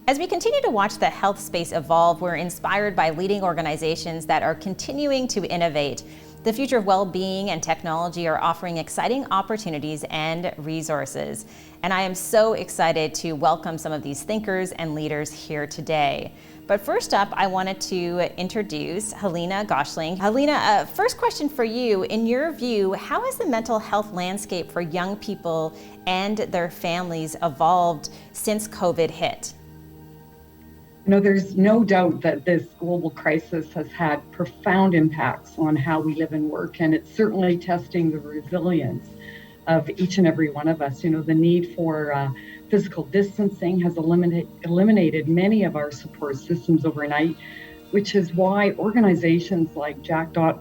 As we continue to watch the health space evolve, we're inspired by leading organizations that are continuing to innovate. The future of well-being and technology are offering exciting opportunities and resources. And I am so excited to welcome some of these thinkers and leaders here today. But first up, I wanted to introduce Helena Gottschling. Helena, first question for you. In your view, how has the mental health landscape for young people and their families evolved since COVID hit? You know, there's no doubt that this global crisis has had profound impacts on how we live and work, and it's certainly testing the resilience of each and every one of us. You know, the need for physical distancing has eliminated many of our support systems overnight, which is why organizations like JackTalk,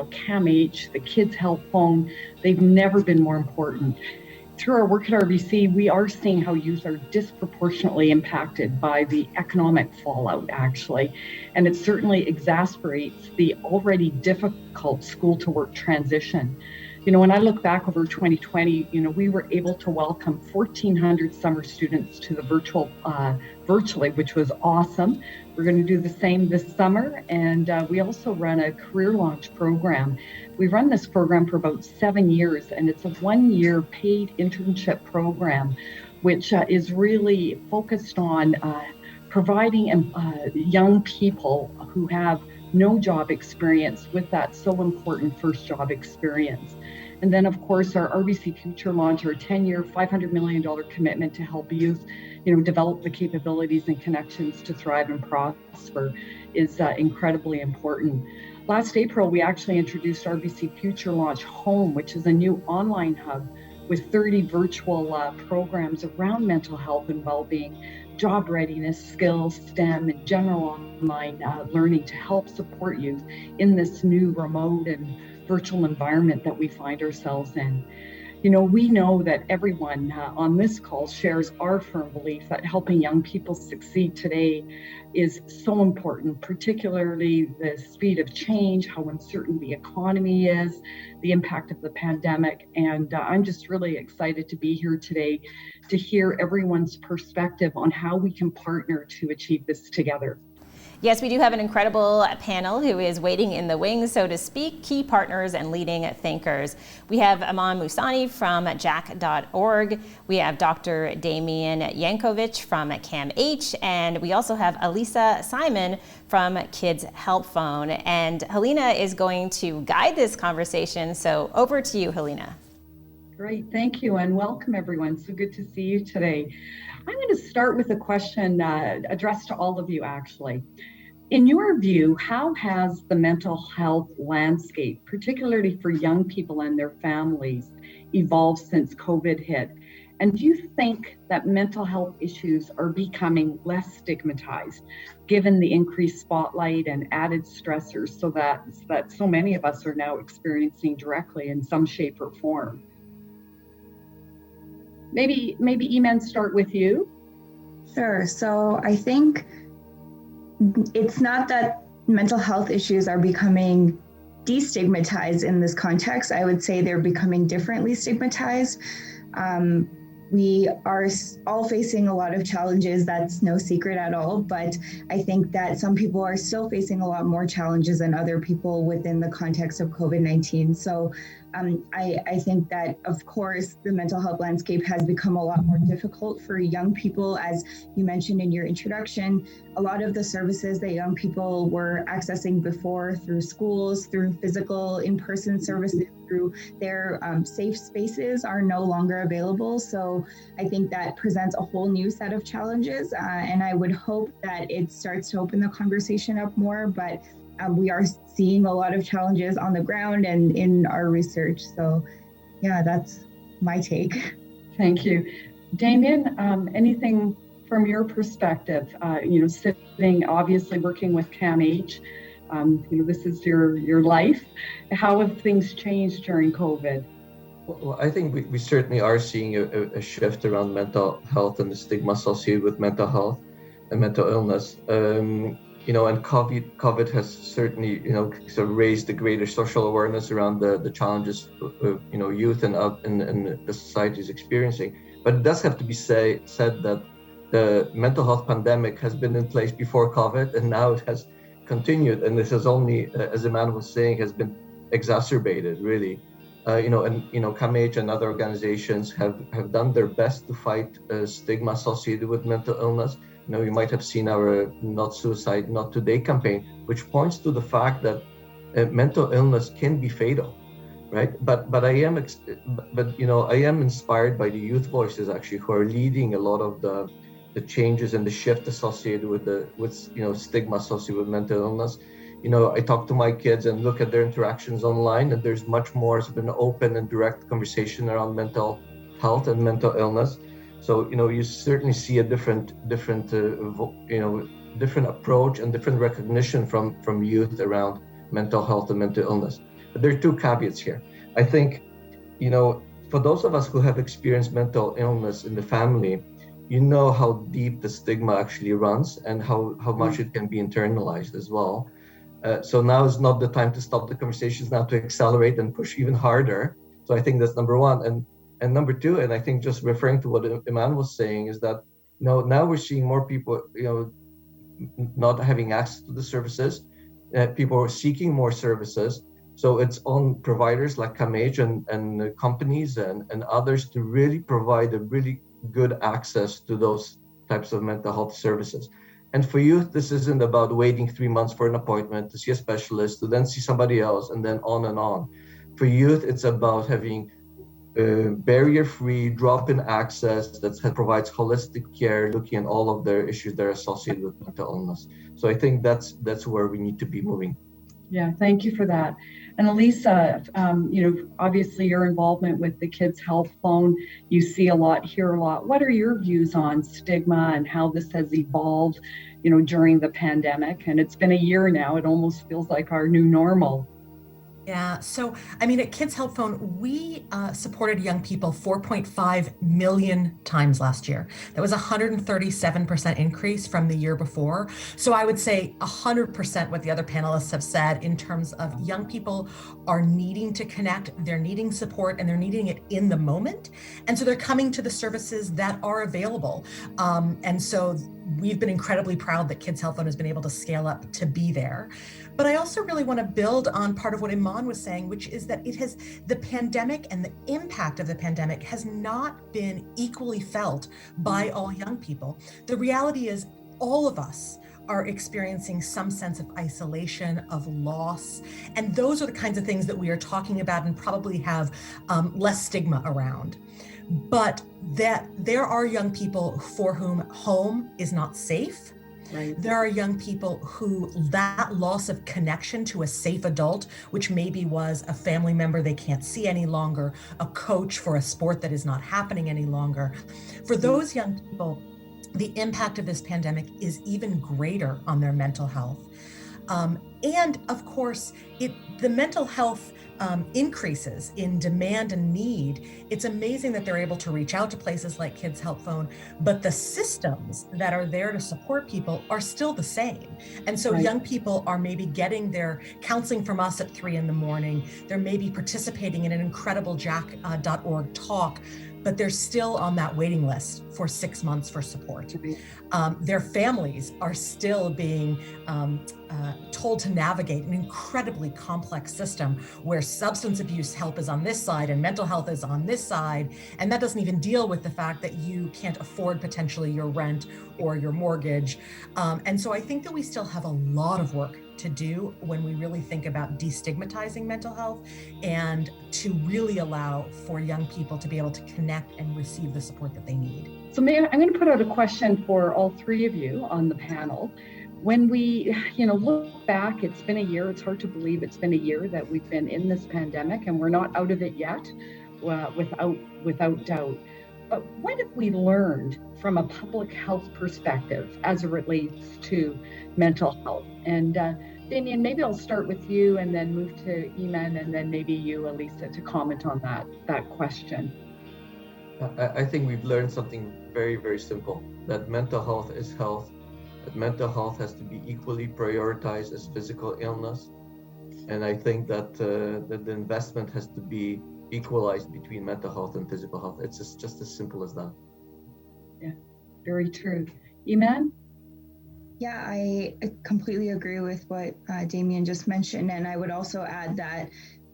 CAMH, the Kids Health Phone, they've never been more important. Through our work at RBC, we are seeing how youth are disproportionately impacted by the economic fallout, actually. And it certainly exacerbates the already difficult school to work transition. You know, when I look back over 2020, we were able to welcome 1,400 summer students to the virtually, which was awesome. We're going to do the same this summer. And we also run a career launch program. We run this program for about 7 years, and it's a 1-year paid internship program, which is really focused on providing young people who have no job experience with that so important first job experience. And then, of course, our RBC Future Launch, our 10-year, $500 million commitment to help youth, develop the capabilities and connections to thrive and prosper is incredibly important. Last April, we actually introduced RBC Future Launch Home, which is a new online hub with 30 virtual programs around mental health and well-being, job readiness, skills, STEM, and general online learning to help support youth in this new remote and virtual environment that we find ourselves in. We know that everyone on this call shares our firm belief that helping young people succeed today is so important, particularly the speed of change, how uncertain the economy is, the impact of the pandemic. And I'm just really excited to be here today to hear everyone's perspective on how we can partner to achieve this together. Yes, we do have an incredible panel who is waiting in the wings, so to speak, key partners and leading thinkers. We have Iman Musani from JackTalk. We have Dr. Damian Jankowicz from CAMH, and we also have Alisa Simon from Kids Health Phone. And Helena is going to guide this conversation, so over to you, Helena. Great, thank you, and welcome everyone. So good to see you today. I'm going to start with a question addressed to all of you, actually. In your view, how has the mental health landscape, particularly for young people and their families, evolved since COVID hit? And do you think that mental health issues are becoming less stigmatized, given the increased spotlight and added stressors so that so many of us are now experiencing directly in some shape or form? Maybe Iman, start with you. Sure. So I think it's not that mental health issues are becoming destigmatized in this context. I would say they're becoming differently stigmatized. We are all facing a lot of challenges. That's no secret at all. But I think that some people are still facing a lot more challenges than other people within the context of COVID-19. So I think that, of course, the mental health landscape has become a lot more difficult for young people. As you mentioned in your introduction, a lot of the services that young people were accessing before through schools, through physical in-person services, through their safe spaces are no longer available. So I think that presents a whole new set of challenges. And I would hope that it starts to open the conversation up more. But we are seeing a lot of challenges on the ground and in our research. So yeah, that's my take. Thank you. Damian, anything from your perspective, sitting, obviously working with CAMH, this is your life. How have things changed during COVID? Well, I think we certainly are seeing a shift around mental health and the stigma associated with mental health and mental illness. And COVID has certainly, sort of raised the greater social awareness around the challenges, youth and the society is experiencing. But it does have to be said that the mental health pandemic has been in place before COVID, and now it has continued, and this has only, as Iman was saying, has been exacerbated, really. CAMH and other organizations have done their best to fight stigma associated with mental illness. You might have seen our Not Suicide, Not Today campaign, which points to the fact that mental illness can be fatal, right? But I am inspired by the youth voices actually, who are leading a lot of the changes and the shift associated with stigma associated with mental illness. I talk to my kids and look at their interactions online, and there's much more sort of an open and direct conversation around mental health and mental illness. So you certainly see a different approach and different recognition from youth around mental health and mental illness. But there are two caveats here. I think, for those of us who have experienced mental illness in the family, how deep the stigma actually runs and how much it can be internalized as well. So now is not the time to stop the conversations, now to accelerate and push even harder. So I think that's number one. And number two, and I think just referring to what Iman was saying, is that now we're seeing more people not having access to the services. People are seeking more services. So it's on providers like CAMH and companies and others to really provide a really good access to those types of mental health services. And for youth, this isn't about waiting 3 months for an appointment to see a specialist, to then see somebody else, and then on and on. For youth, it's about having barrier-free, drop-in access that provides holistic care, looking at all of their issues that are associated with mental illness. So I think that's where we need to be moving. Yeah, thank you for that. And Alisa, obviously your involvement with the Kids Health Phone, you see a lot, hear a lot. What are your views on stigma and how this has evolved, during the pandemic? And it's been a year now. It almost feels like our new normal. Yeah, so at Kids Health Phone, we supported young people 4.5 million times last year. That was a 137% increase from the year before. So I would say 100% what the other panelists have said in terms of young people are needing to connect, they're needing support, and they're needing it in the moment. And so they're coming to the services that are available. And so we've been incredibly proud that Kids Health Phone has been able to scale up to be there. But I also really want to build on part of what Iman was saying, which is that the pandemic and the impact of the pandemic has not been equally felt by all young people. The reality is all of us are experiencing some sense of isolation, of loss. And those are the kinds of things that we are talking about and probably have less stigma around. But that there are young people for whom home is not safe. Right. There are young people who that loss of connection to a safe adult, which maybe was a family member they can't see any longer, a coach for a sport that is not happening any longer. For those young people, the impact of this pandemic is even greater on their mental health. And of course, the mental health increases in demand and need. It's amazing that they're able to reach out to places like Kids Help Phone, but the systems that are there to support people are still the same. And so young people are maybe getting their counseling from us at 3 a.m. They're maybe participating in an incredible JackTalk talk, but they're still on that waiting list for 6 months for support. Their families are still being told to navigate an incredibly complex system where substance abuse help is on this side and mental health is on this side. And that doesn't even deal with the fact that you can't afford potentially your rent or your mortgage. And so I think that we still have a lot of work to do when we really think about destigmatizing mental health and to really allow for young people to be able to connect and receive the support that they need. So I'm going to put out a question for all three of you on the panel. When we, look back, it's been a year. It's hard to believe it's been a year that we've been in this pandemic, and we're not out of it yet, without doubt. But what have we learned from a public health perspective as it relates to mental health? And Damian, maybe I'll start with you and then move to Iman and then maybe you, Alisa, to comment on that question. I think we've learned something very, very simple, that mental health is health, that mental health has to be equally prioritized as physical illness. And I think that the investment has to be equalized between mental health and physical health. It's just as simple as that. Yeah. very true. Iman? Yeah, I completely agree with what Damian just mentioned. And I would also add that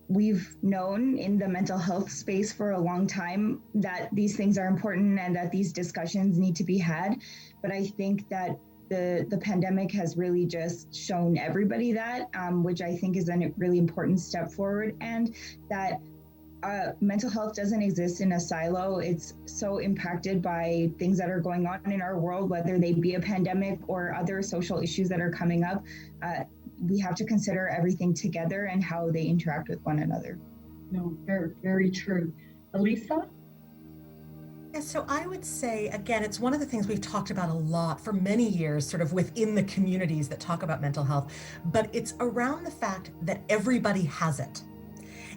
we've known in the mental health space for a long time that these things are important and that these discussions need to be had. But I think that the pandemic has really just shown everybody that, which I think is a really important step forward, and that mental health doesn't exist in a silo. It's so impacted by things that are going on in our world, whether they be a pandemic or other social issues that are coming up. We have to consider everything together and how they interact with one another. No, very, very true. Alisa? Yeah, so I would say, again, it's one of the things we've talked about a lot for many years, sort of within the communities that talk about mental health, but it's around the fact that everybody has it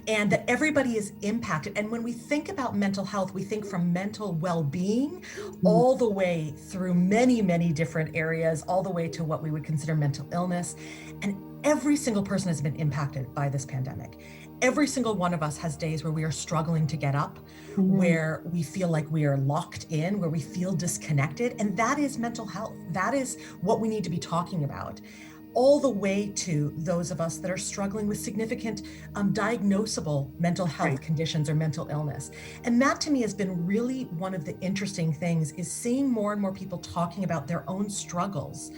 and that everybody is impacted. And when we think about mental health, we think from mental well-being all the way through many, many different areas, all the way to what we would consider mental illness. And every single person has been impacted by this pandemic. Every single one of us has days where we are struggling to get up, where we feel like we are locked in, where we feel disconnected. And that is mental health. That is what we need to be talking about. All the way to those of us that are struggling with significant diagnosable mental health conditions or mental illness. And that to me has been really one of the interesting things, is seeing more and more people talking about their own struggles,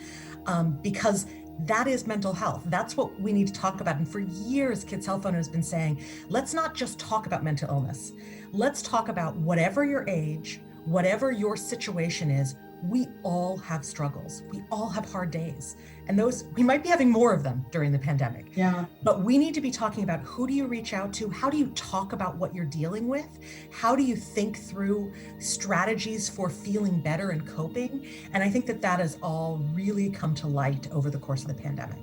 because that is mental health. That's what we need to talk about. And for years, Kids Health Phone has been saying, let's not just talk about mental illness. Let's talk about whatever your age, whatever your situation is, we all have struggles. We all have hard days. And those, we might be having more of them during the pandemic. Yeah. But we need to be talking about, who do you reach out to? How do you talk about what you're dealing with? How do you think through strategies for feeling better and coping? And I think that that has all really come to light over the course of the pandemic.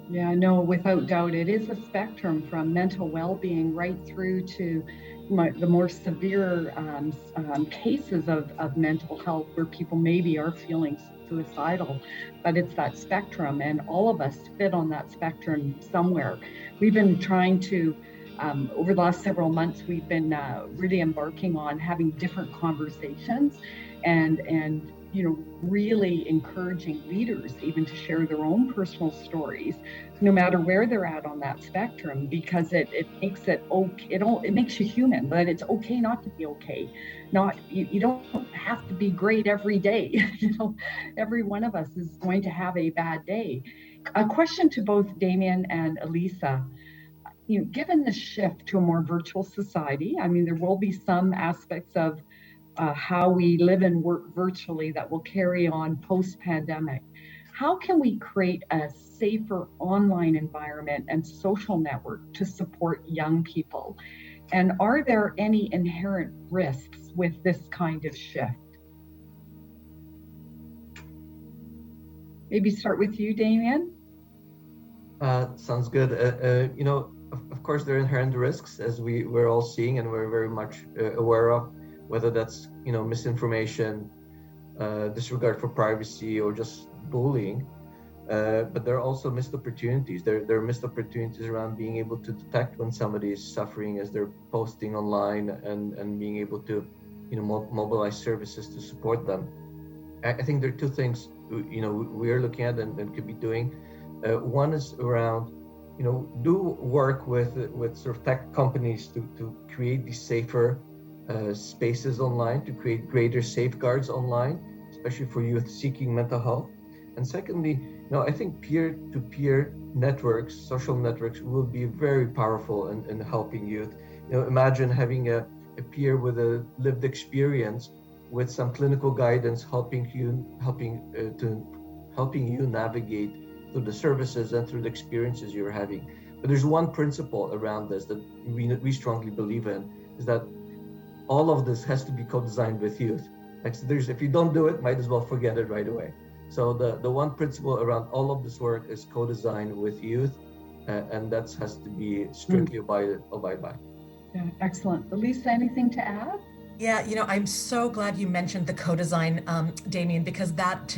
Yeah, no, without doubt, it is a spectrum from mental well-being right through to the more severe cases of mental health, where people maybe are feeling suicidal, but it's that spectrum, and all of us fit on that spectrum somewhere. We've been trying to, over the last several months, we've been really embarking on having different conversations and you know, really encouraging leaders even to share their own personal stories, no matter where they're at on that spectrum, because it makes it okay. It makes you human, but it's okay not to be okay. You don't have to be great every day. You know, every one of us is going to have a bad day. A question to both Damian and Alisa. You know, given the shift to a more virtual society, I mean, there will be some aspects of how we live and work virtually that will carry on post-pandemic. How can we create a safer online environment and social network to support young people? And are there any inherent risks with this kind of shift? Maybe start with you, Damian. Sounds good. You know, of course, there are inherent risks, as we're all seeing and we're very much aware of, whether that's, you know, misinformation, disregard for privacy, or just bullying. But there are also missed opportunities. There are missed opportunities around being able to detect when somebody is suffering as they're posting online, and being able to, you know, mobilize services to support them. I think there are two things, you know, we're looking at and could be doing. One is around, you know, do work with sort of tech companies to create these safer spaces online, to create greater safeguards online, especially for youth seeking mental health. And secondly, you know, I think peer-to-peer networks, social networks, will be very powerful in helping youth. You know, imagine having a peer with a lived experience, with some clinical guidance, helping you navigate through the services and through the experiences you're having. But there's one principle around this that we strongly believe in, is that all of this has to be co-designed with youth. Like, so if you don't do it, might as well forget it right away. So the one principle around all of this work is co-designed with youth, and that has to be strictly abide by. Yeah, excellent. Alisa, anything to add? Yeah, I'm so glad you mentioned the co-design, Damian, because that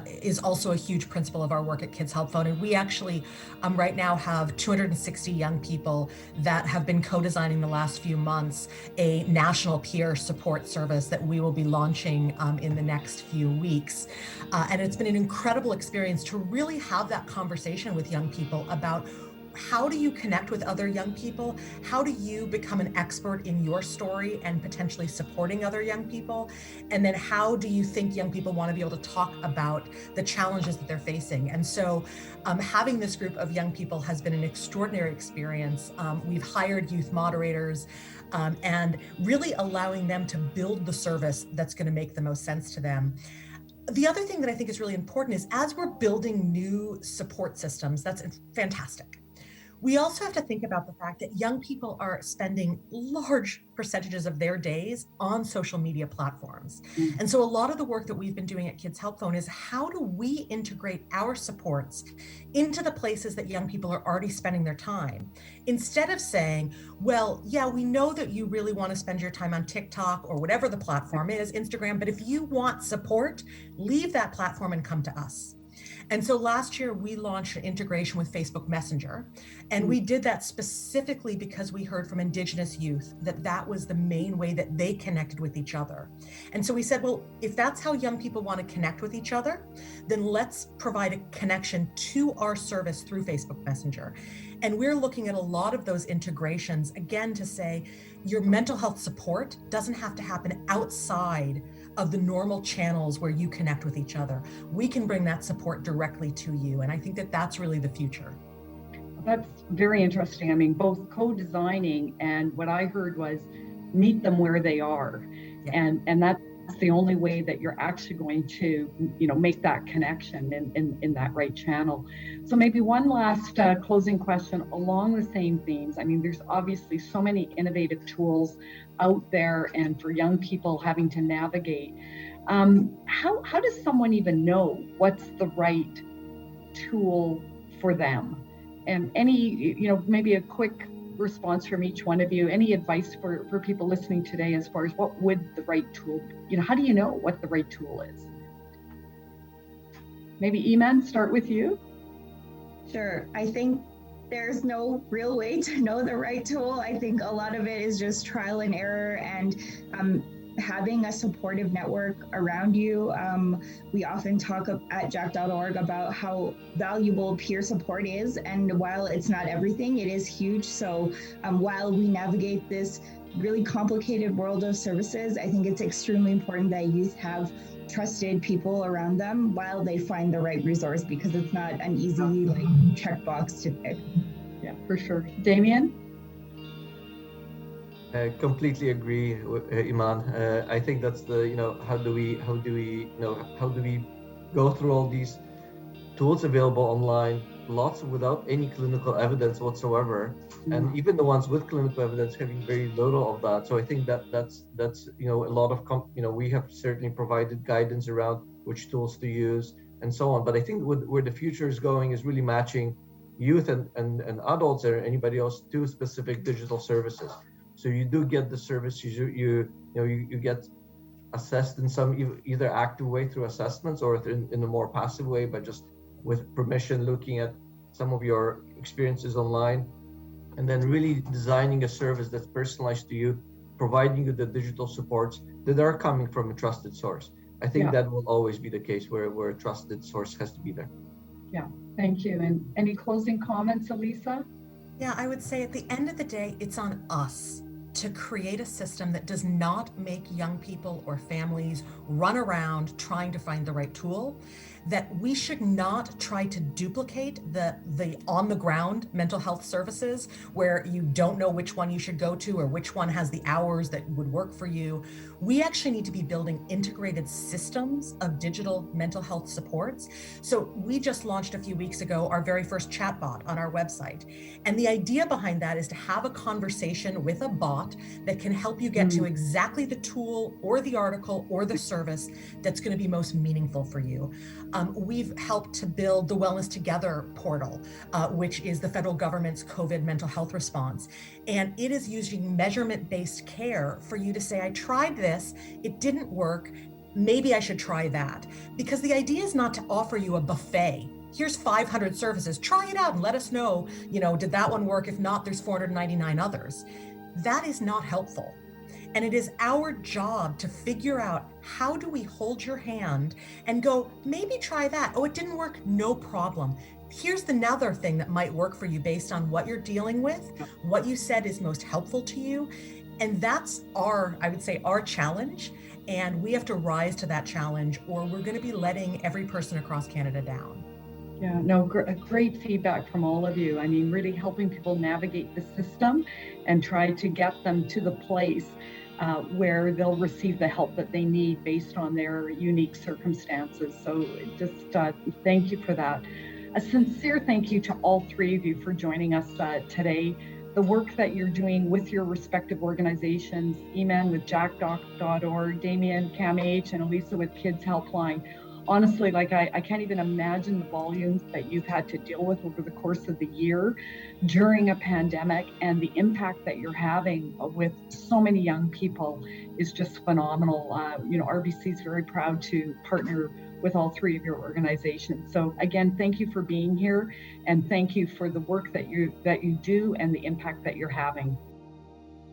is also a huge principle of our work at Kids Help Phone. And we actually right now have 260 young people that have been co-designing the last few months a national peer support service that we will be launching in the next few weeks. And it's been an incredible experience to really have that conversation with young people about how do you connect with other young people? How do you become an expert in your story and potentially supporting other young people? And then how do you think young people want to be able to talk about the challenges that they're facing? And so having this group of young people has been an extraordinary experience. We've hired youth moderators and really allowing them to build the service that's going to make the most sense to them. The other thing that I think is really important is as we're building new support systems, that's fantastic. We also have to think about the fact that young people are spending large percentages of their days on social media platforms. Mm-hmm. And so a lot of the work that we've been doing at Kids Help Phone is how do we integrate our supports into the places that young people are already spending their time? Instead of saying, well, yeah, we know that you really want to spend your time on TikTok or whatever the platform is, Instagram, but if you want support, leave that platform and come to us. And so last year we launched an integration with Facebook Messenger, and we did that specifically because we heard from Indigenous youth that that was the main way that they connected with each other. And so we said, well, if that's how young people want to connect with each other, then let's provide a connection to our service through Facebook Messenger. And we're looking at a lot of those integrations, again, to say your mental health support doesn't have to happen outside of the normal channels where you connect with each other. We can bring that support directly to you. And I think that that's really the future. That's very interesting. I mean, both co-designing and what I heard was meet them where they are. Yeah. And that's the only way that you're actually going to, make that connection in that right channel. So maybe one last closing question along the same themes. I mean, there's obviously so many innovative tools out there and for young people having to navigate. How does someone even know what's the right tool for them? And any, maybe a quick response from each one of you, any advice for people listening today as far as what would the right tool, how do you know what the right tool is? Maybe Iman, start with you. Sure. I think there's no real way to know the right tool. I think a lot of it is just trial and error and having a supportive network around you. We often talk at jack.org about how valuable peer support is. And while it's not everything, it is huge. So while we navigate this really complicated world of services, I think it's extremely important that youth have trusted people around them while they find the right resource, because it's not an easy checkbox to pick. Yeah, for sure. Damian? I completely agree, Iman. I think that's the, how do we go through all these tools available online, lots without any clinical evidence whatsoever, and even the ones with clinical evidence having very little of that. So I think that's a lot of we have certainly provided guidance around which tools to use and so on. But I think where the future is going is really matching youth and adults or anybody else to specific digital services. So you do get the service, you get assessed in some either active way through assessments or in a more passive way, but just with permission, looking at some of your experiences online, and then really designing a service that's personalized to you, providing you the digital supports that are coming from a trusted source. I think that will always be the case where a trusted source has to be there. Yeah, thank you. And any closing comments, Alisa? Yeah, I would say at the end of the day, it's on us to create a system that does not make young people or families run around trying to find the right tool, that we should not try to duplicate the on-the-ground mental health services where you don't know which one you should go to or which one has the hours that would work for you. We actually need to be building integrated systems of digital mental health supports. So we just launched a few weeks ago our very first chatbot on our website. And the idea behind that is to have a conversation with a bot lot that can help you get to exactly the tool or the article or the service that's going to be most meaningful for you. We've helped to build the Wellness Together portal, which is the federal government's COVID mental health response. And it is using measurement-based care for you to say, I tried this, it didn't work, maybe I should try that. Because the idea is not to offer you a buffet. Here's 500 services, try it out and let us know, did that one work? If not, there's 499 others. That is not helpful. And it is our job to figure out, how do we hold your hand and go, maybe try that. Oh, it didn't work, no problem. Here's another thing that might work for you based on what you're dealing with, what you said is most helpful to you. And that's our challenge. And we have to rise to that challenge, or we're going to be letting every person across Canada down. Yeah, no, great feedback from all of you. I mean, really helping people navigate the system and try to get them to the place where they'll receive the help that they need based on their unique circumstances. So just thank you for that. A sincere thank you to all three of you for joining us today. The work that you're doing with your respective organizations, Iman with JackTalk.org, Damian, CAMH, and Alisa with Kids Helpline. Honestly, I can't even imagine the volumes that you've had to deal with over the course of the year during a pandemic, and the impact that you're having with so many young people is just phenomenal. RBC is very proud to partner with all three of your organizations. So again, thank you for being here, and thank you for the work that you do and the impact that you're having.